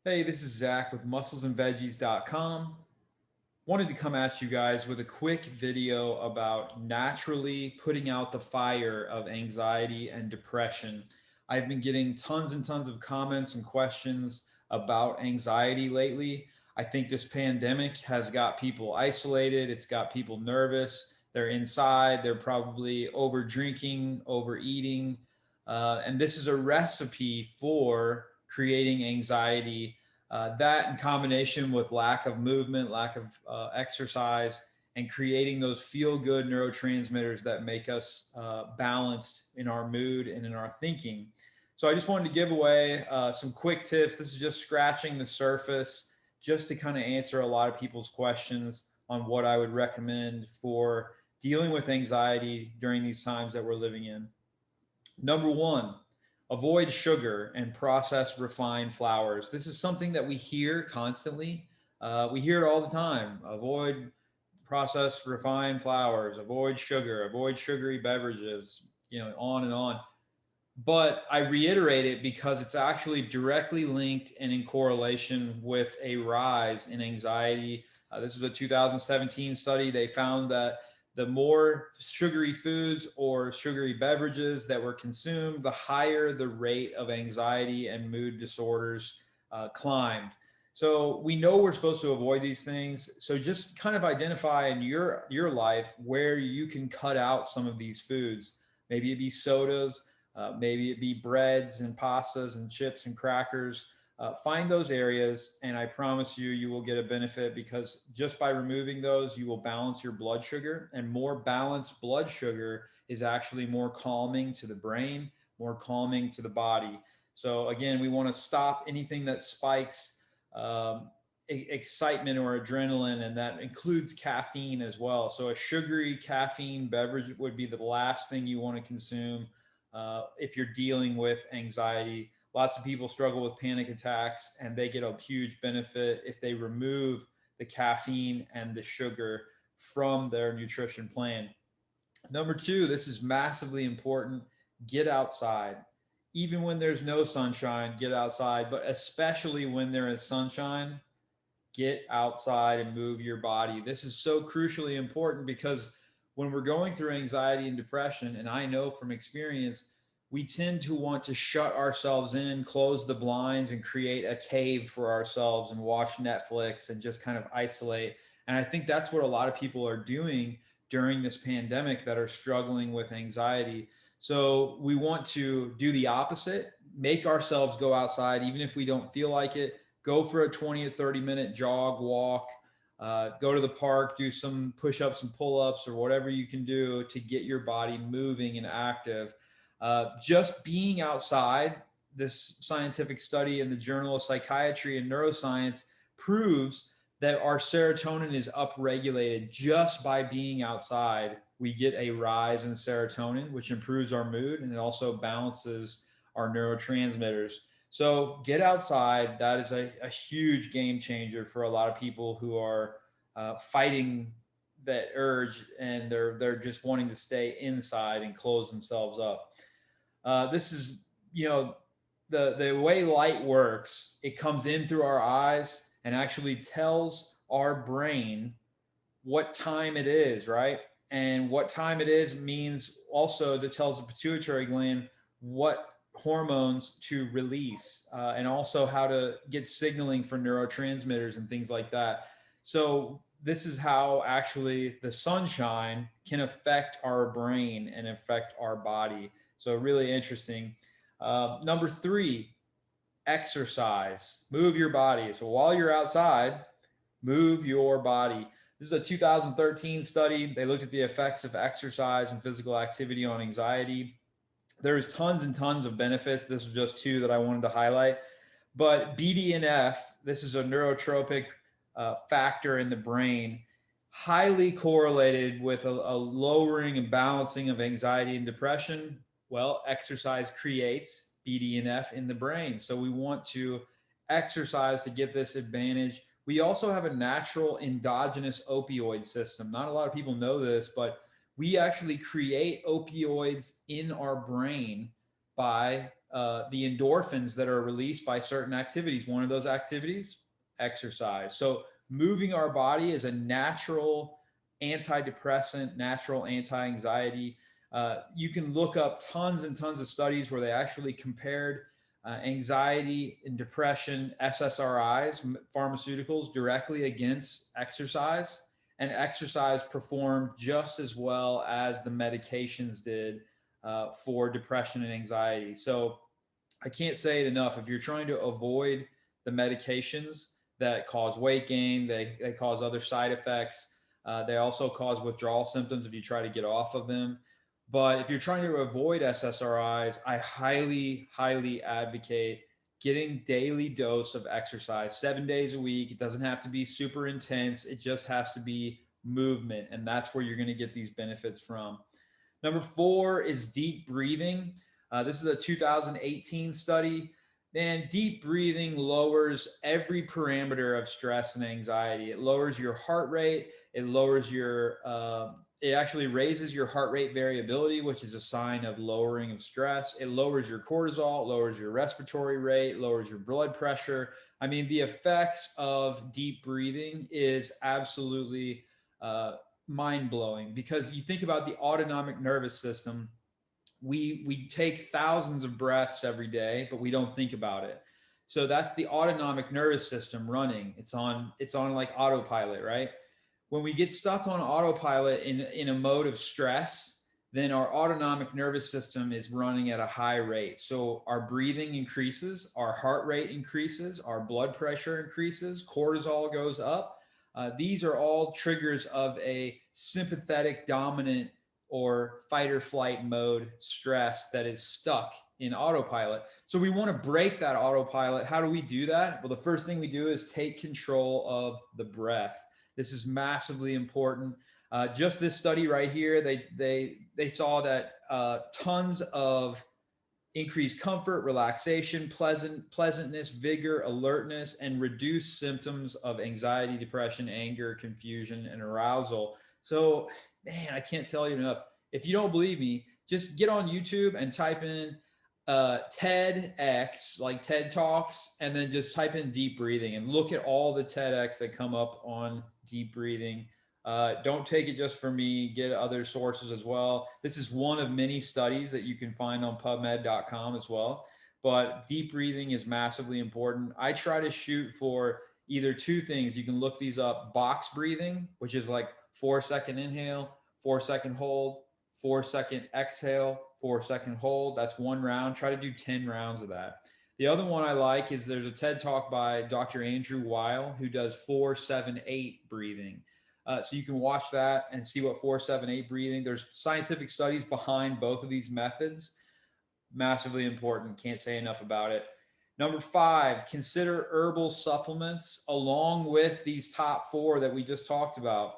Hey, this is Zach with musclesandveggies.com. Wanted to come at you guys with a quick video about naturally putting out the fire of anxiety and depression. I've been getting tons and tons of comments and questions about anxiety lately. I think this pandemic has got people isolated, it's got people nervous, they're inside, they're probably over drinking, overeating, and this is a recipe for creating anxiety, that in combination with lack of movement, lack of exercise, and creating those feel good neurotransmitters that make us balanced in our mood and in our thinking. So I just wanted to give away some quick tips. This is just scratching the surface, just to kind of answer a lot of people's questions on what I would recommend for dealing with anxiety during these times that we're living in. Number one, avoid sugar and processed refined flours. This is something that we hear constantly. We hear it all the time. Avoid processed refined flours, avoid sugar, avoid sugary beverages, on and on. But I reiterate it because it's actually directly linked and in correlation with a rise in anxiety. This was a 2017 study. They found that the more sugary foods or sugary beverages that were consumed, the higher the rate of anxiety and mood disorders climbed. So we know we're supposed to avoid these things. So just kind of identify in your life where you can cut out some of these foods. Maybe it be sodas, maybe it be breads and pastas and chips and crackers. Find those areas, and I promise you, you will get a benefit because just by removing those, you will balance your blood sugar, and more balanced blood sugar is actually more calming to the brain, more calming to the body. So again, we want to stop anything that spikes excitement or adrenaline, and that includes caffeine as well. So a sugary caffeine beverage would be the last thing you want to consume if you're dealing with anxiety. Lots of people struggle with panic attacks, and they get a huge benefit if they remove the caffeine and the sugar from their nutrition plan. Number two, this is massively important. Get outside. Even when there's no sunshine, get outside, but especially when there is sunshine, get outside and move your body. This is so crucially important because when we're going through anxiety and depression, and I know from experience, we tend to want to shut ourselves in, close the blinds, and create a cave for ourselves and watch Netflix and just kind of isolate. And I think that's what a lot of people are doing during this pandemic that are struggling with anxiety. So we want to do the opposite, make ourselves go outside, even if we don't feel like it. Go for a 20 to 30-minute jog, walk, go to the park, do some push ups and pull ups or whatever you can do to get your body moving and active. Just being outside, this scientific study in the Journal of Psychiatry and Neuroscience proves that our serotonin is upregulated just by being outside. We get a rise in serotonin, which improves our mood, and it also balances our neurotransmitters. So get outside. That is a huge game changer for a lot of people who are fighting that urge, and they're just wanting to stay inside and close themselves up. This is, the way light works. It comes in through our eyes and actually tells our brain what time it is, right? And what time it is means also that tells the pituitary gland what hormones to release, and also how to get signaling for neurotransmitters and things like that. So this is how actually the sunshine can affect our brain and affect our body. So really interesting. Number three, exercise. Move your body. So while you're outside, move your body. This is a 2013 study. They looked at the effects of exercise and physical activity on anxiety. There's tons and tons of benefits. This is just two that I wanted to highlight. But BDNF, this is a neurotropic factor in the brain, highly correlated with a lowering and balancing of anxiety and depression. Well, exercise creates BDNF in the brain. So we want to exercise to get this advantage. We also have a natural endogenous opioid system. Not a lot of people know this, but we actually create opioids in our brain by the endorphins that are released by certain activities. One of those activities, exercise. So moving our body is a natural antidepressant, natural anti-anxiety. You can look up tons and tons of studies where they actually compared anxiety and depression, SSRIs, pharmaceuticals, directly against exercise. And exercise performed just as well as the medications did for depression and anxiety. So I can't say it enough. If you're trying to avoid the medications that cause weight gain, they cause other side effects. They also cause withdrawal symptoms if you try to get off of them. But if you're trying to avoid SSRIs, I highly, highly advocate getting daily dose of exercise 7 days a week. It doesn't have to be super intense. It just has to be movement. And that's where you're going to get these benefits from. Number 4 is deep breathing. This is a 2018 study. And deep breathing lowers every parameter of stress and anxiety. It lowers your heart rate. It lowers your, it actually raises your heart rate variability, which is a sign of lowering of stress. It lowers your cortisol, lowers your respiratory rate, lowers your blood pressure. I mean, the effects of deep breathing is absolutely mind-blowing, because you think about the autonomic nervous system. We take thousands of breaths every day, but we don't think about it. So that's the autonomic nervous system running. It's on like autopilot, right? When we get stuck on autopilot in a mode of stress, then our autonomic nervous system is running at a high rate. So our breathing increases, our heart rate increases, our blood pressure increases, cortisol goes up. These are all triggers of a sympathetic dominant or fight or flight mode stress that is stuck in autopilot. So we want to break that autopilot. How do we do that? Well, the first thing we do is take control of the breath. This is massively important. Just this study right here, they saw that tons of increased comfort, relaxation, pleasantness, vigor, alertness, and reduced symptoms of anxiety, depression, anger, confusion, and arousal. So, man, I can't tell you enough. If you don't believe me, just get on YouTube and type in TEDx, like TED Talks, and then just type in deep breathing and look at all the TEDx that come up on deep breathing. Don't take it just from me, get other sources as well. This is one of many studies that you can find on PubMed.com as well. But deep breathing is massively important. I try to shoot for either two things. You can look these up: box breathing, which is like 4-second inhale, 4-second hold, 4-second exhale, 4-second hold. That's one round. Try to do 10 rounds of that. The other one I like is there's a TED Talk by Dr. Andrew Weil, who does 4-7-8 breathing. So you can watch that and see what 4-7-8 breathing. There's scientific studies behind both of these methods. Massively important. Can't say enough about it. Number 5, consider herbal supplements along with these top 4 that we just talked about.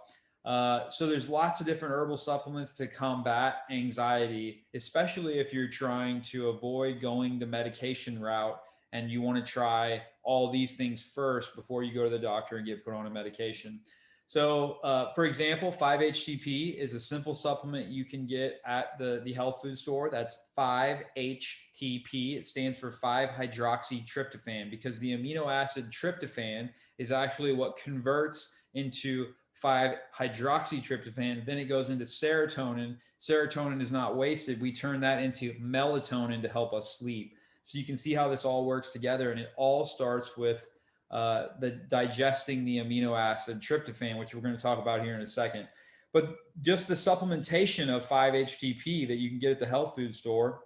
So there's lots of different herbal supplements to combat anxiety, especially if you're trying to avoid going the medication route and you want to try all these things first before you go to the doctor and get put on a medication. So, for example, 5-HTP is a simple supplement you can get at the health food store. That's 5-HTP. It stands for 5-hydroxytryptophan, because the amino acid tryptophan is actually what converts into 5-hydroxytryptophan. Then it goes into serotonin. Serotonin is not wasted. We turn that into melatonin to help us sleep. So you can see how this all works together, and it all starts with the digesting the amino acid tryptophan, which we're going to talk about here in a second. But just the supplementation of 5-HTP that you can get at the health food store.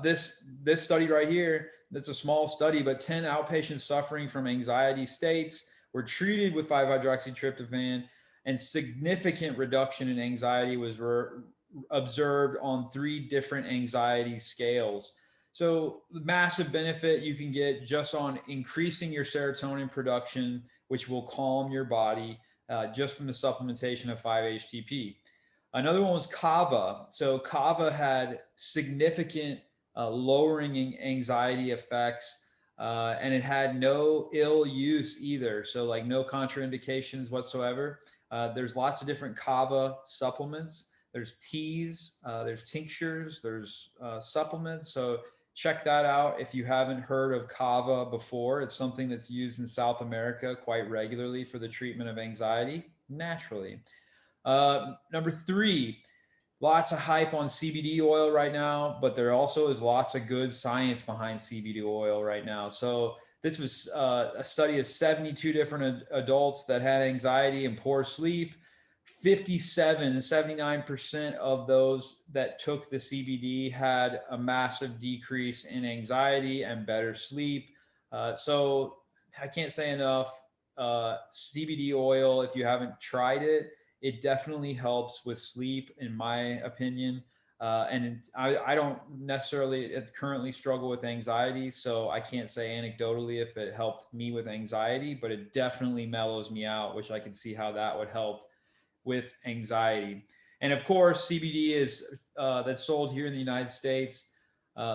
This study right here, that's a small study, but 10 outpatients suffering from anxiety states were treated with 5-hydroxytryptophan, and significant reduction in anxiety was observed on 3 different anxiety scales. So massive benefit you can get just on increasing your serotonin production, which will calm your body just from the supplementation of 5-HTP. Another one was Kava. So Kava had significant lowering anxiety effects, and it had no ill use either. So like no contraindications whatsoever. There's lots of different Kava supplements. There's teas, there's tinctures, there's supplements. So check that out if you haven't heard of Kava before. It's something that's used in South America quite regularly for the treatment of anxiety naturally. Number three, lots of hype on CBD oil right now, but there also is lots of good science behind CBD oil right now. So this was a study of 72 different adults that had anxiety and poor sleep. 79% of those that took the CBD had a massive decrease in anxiety and better sleep. So I can't say enough. CBD oil, if you haven't tried it, it definitely helps with sleep, in my opinion. I don't necessarily currently struggle with anxiety, so I can't say anecdotally if it helped me with anxiety, but it definitely mellows me out, which I can see how that would help with anxiety. And of course, CBD is that's sold here in the United States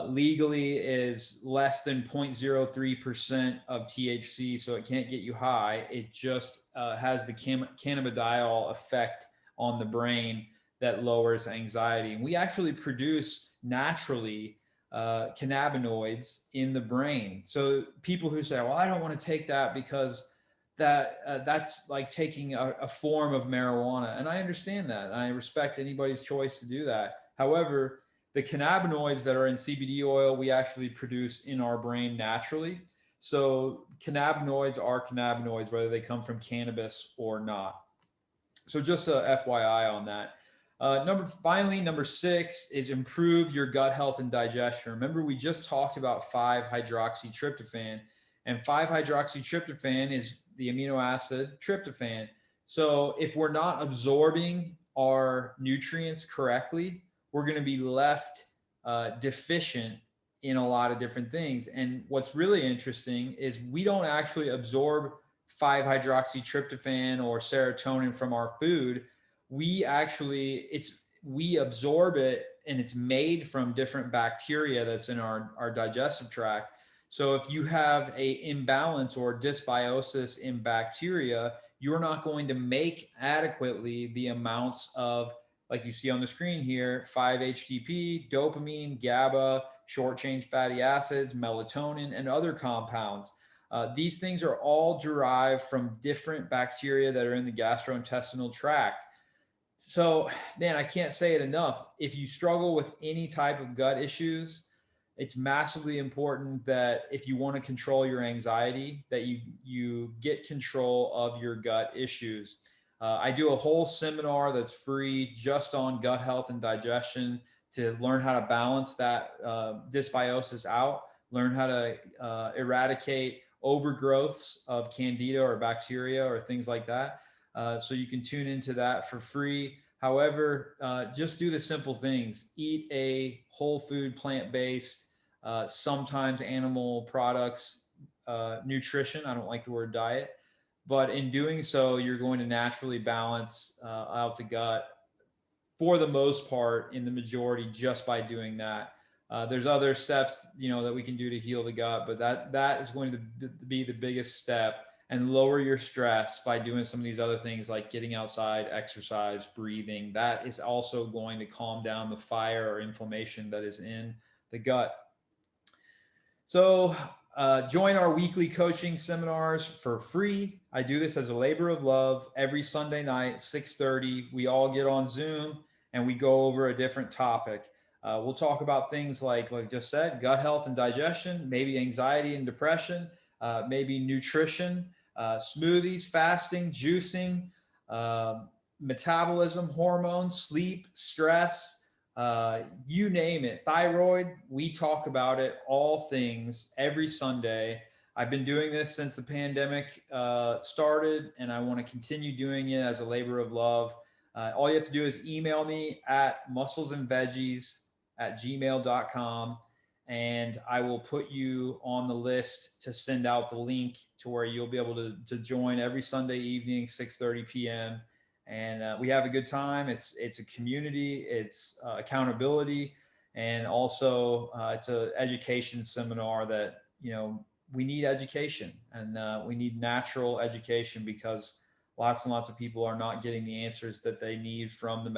legally is less than 0.03% of THC, so it can't get you high. It just has the cannabidiol effect on the brain that lowers anxiety. And we actually produce naturally cannabinoids in the brain. So people who say, "Well, I don't want to take that because that's like taking a form of marijuana," and I understand that, and I respect anybody's choice to do that. However, the cannabinoids that are in CBD oil, we actually produce in our brain naturally. So cannabinoids are cannabinoids, whether they come from cannabis or not. So just a FYI on that. Number 6 is improve your gut health and digestion. Remember, we just talked about 5-hydroxytryptophan, and 5-hydroxytryptophan is the amino acid tryptophan. So if we're not absorbing our nutrients correctly, we're going to be left deficient in a lot of different things. And what's really interesting is we don't actually absorb 5-hydroxytryptophan or serotonin from our food. We absorb it, and it's made from different bacteria that's in our digestive tract. So if you have a imbalance or dysbiosis in bacteria, you're not going to make adequately the amounts of, like you see on the screen here, 5-HTP, dopamine, GABA, short chain fatty acids, melatonin, and other compounds. These things are all derived from different bacteria that are in the gastrointestinal tract. So, man, I can't say it enough. If you struggle with any type of gut issues, it's massively important that if you want to control your anxiety, that you get control of your gut issues. I do a whole seminar that's free just on gut health and digestion to learn how to balance that dysbiosis out, learn how to eradicate overgrowths of candida or bacteria or things like that. So you can tune into that for free. However, just do the simple things. Eat a whole food, plant-based, sometimes animal products, nutrition. I don't like the word diet. But in doing so, you're going to naturally balance out the gut for the most part, in the majority, just by doing that. There's other steps, that we can do to heal the gut, but that is going to be the biggest step, and lower your stress by doing some of these other things like getting outside, exercise, breathing. That is also going to calm down the fire or inflammation that is in the gut. So join our weekly coaching seminars for free. I do this as a labor of love every Sunday night, 6:30. We all get on Zoom and we go over a different topic. We'll talk about things like I just said, gut health and digestion, maybe anxiety and depression, maybe nutrition, smoothies, fasting, juicing, metabolism, hormones, sleep, stress, you name it, thyroid. We talk about it, all things, every Sunday. I've been doing this since the pandemic started, and I want to continue doing it as a labor of love. All you have to do is email me at musclesandveggies@gmail.com, and I will put you on the list to send out the link to where you'll be able to join every Sunday evening, 6:30 p.m. And we have a good time. It's a community, it's accountability, and also it's an education seminar that, we need education, and we need natural education, because lots and lots of people are not getting the answers that they need from the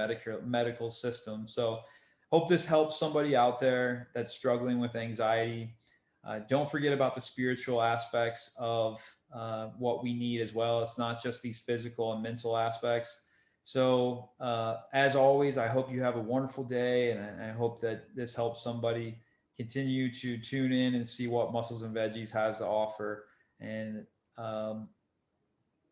medical system. So Hope this helps somebody out there that's struggling with anxiety. Don't forget about the spiritual aspects of what we need as well. It's not just these physical and mental aspects. So, as always, I hope you have a wonderful day, and I hope that this helps somebody. Continue to tune in and see what Muscles and Veggies has to offer. And